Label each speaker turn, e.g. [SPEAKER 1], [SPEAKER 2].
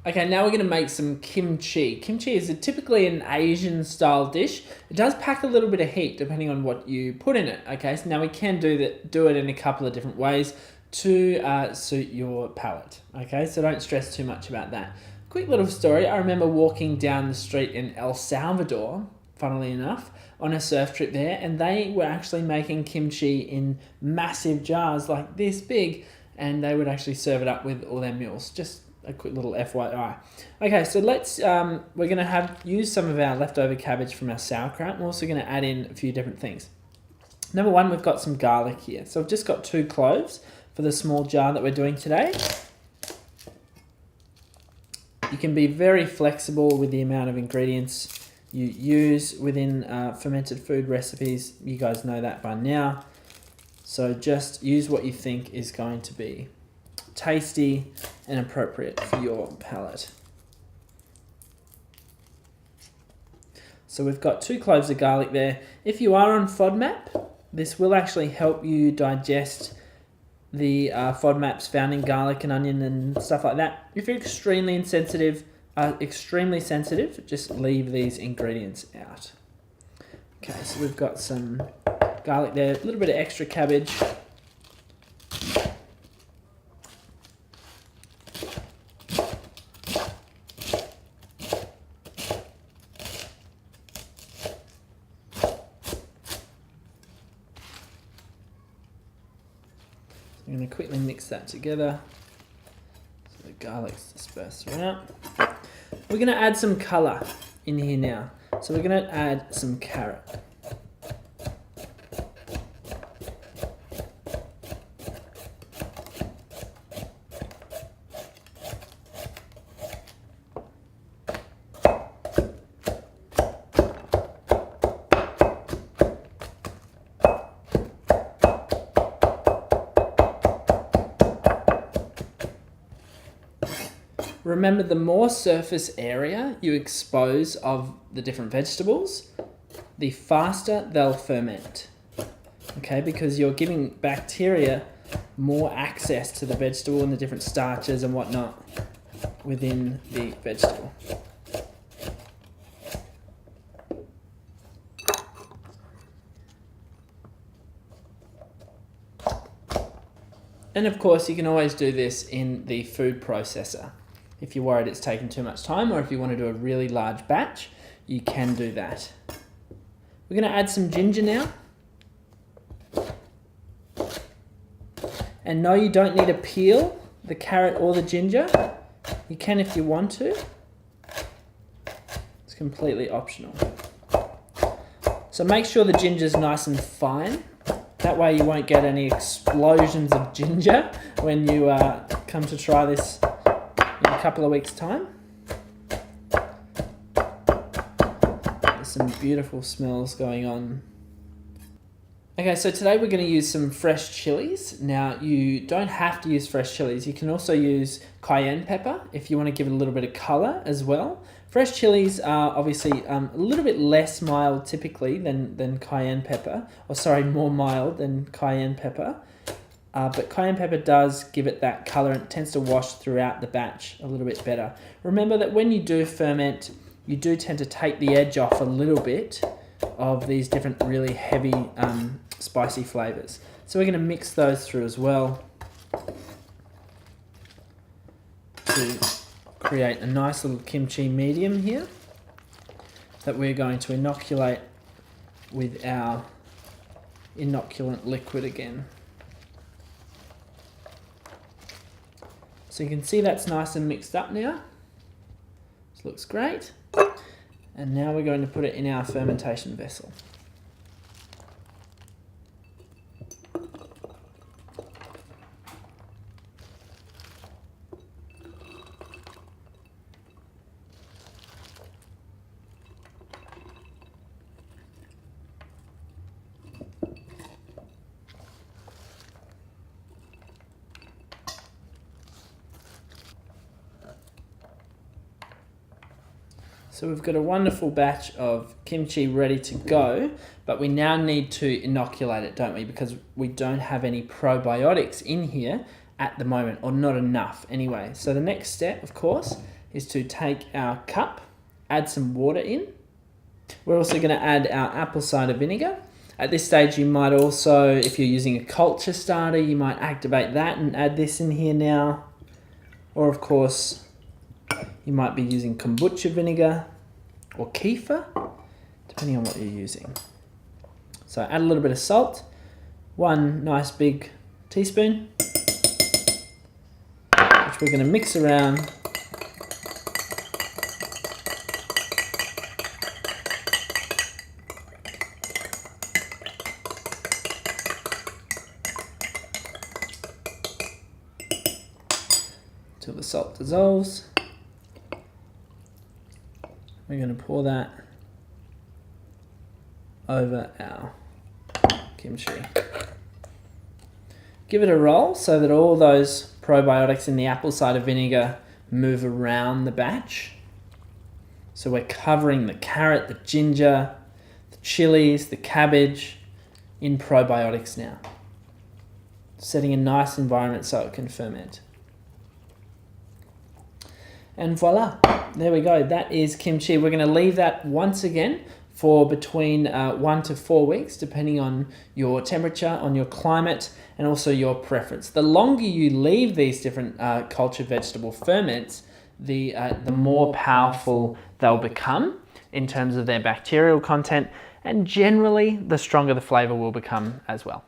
[SPEAKER 1] Okay, now we're going to make some kimchi. Kimchi is typically an Asian style dish. It does pack a little bit of heat depending on what you put in it. Okay, so now we can do it in a couple of different ways to suit your palate. Okay, so don't stress too much about that. Quick little story. I remember walking down the street in El Salvador, funnily enough, on a surf trip there, and they were actually making kimchi in massive jars like this big, and they would actually serve it up with all their meals. Just a quick little FYI. Okay, so let's we're gonna use some of our leftover cabbage from our sauerkraut. We're also gonna add in a few different things. Number one, we've got some garlic here. So I've just got 2 cloves for the small jar that we're doing today. You can be very flexible with the amount of ingredients you use within fermented food recipes. You guys know that by now. So just use what you think is going to be tasty and appropriate for your palate. So we've got 2 cloves of garlic there. If you are on FODMAP, this will actually help you digest the FODMAPs found in garlic and onion and stuff like that. If you're extremely sensitive, just leave these ingredients out. Okay, so we've got some garlic there, a little bit of extra cabbage. I'm going to quickly mix that together so the garlic's dispersed throughout. We're going to add some colour in here now. So we're going to add some carrot. Remember, the more surface area you expose of the different vegetables, the faster they'll ferment. Okay, because you're giving bacteria more access to the vegetable and the different starches and whatnot within the vegetable. And of course, you can always do this in the food processor. If you're worried it's taking too much time, or if you want to do a really large batch, you can do that. We're going to add some ginger now. And no, you don't need to peel the carrot or the ginger. You can if you want to. It's completely optional. So make sure the ginger's nice and fine. That way you won't get any explosions of ginger when you come to try this in a couple of weeks' time. There's some beautiful smells going on. Okay, so today we're going to use some fresh chilies. Now, you don't have to use fresh chilies. You can also use cayenne pepper if you want to give it a little bit of colour as well. Fresh chilies are obviously a little bit less mild typically than cayenne pepper. Or sorry, more mild than cayenne pepper. But cayenne pepper does give it that colour and it tends to wash throughout the batch a little bit better. Remember that when you do ferment, you do tend to take the edge off a little bit of these different really heavy spicy flavours. So we're going to mix those through as well to create a nice little kimchi medium here that we're going to inoculate with our inoculant liquid again. So you can see that's nice and mixed up now. This looks great. And now we're going to put it in our fermentation vessel. So we've got a wonderful batch of kimchi ready to go, but we now need to inoculate it, don't we? Because we don't have any probiotics in here at the moment, or not enough anyway. So the next step, of course, is to take our cup, add some water in. We're also going to add our apple cider vinegar. At this stage, you might also, if you're using a culture starter, you might activate that and add this in here now. Or of course, you might be using kombucha vinegar or kefir, depending on what you're using. So add a little bit of salt, 1 nice big teaspoon, which we're going to mix around. Till the salt dissolves. We're going to pour that over our kimchi. Give it a roll so that all those probiotics in the apple cider vinegar move around the batch. So we're covering the carrot, the ginger, the chilies, the cabbage in probiotics now. Setting a nice environment so it can ferment. And voila, there we go. That is kimchi. We're going to leave that once again for between 1 to 4 weeks, depending on your temperature, on your climate, and also your preference. The longer you leave these different cultured vegetable ferments, the more powerful they'll become in terms of their bacterial content, and generally the stronger the flavor will become as well.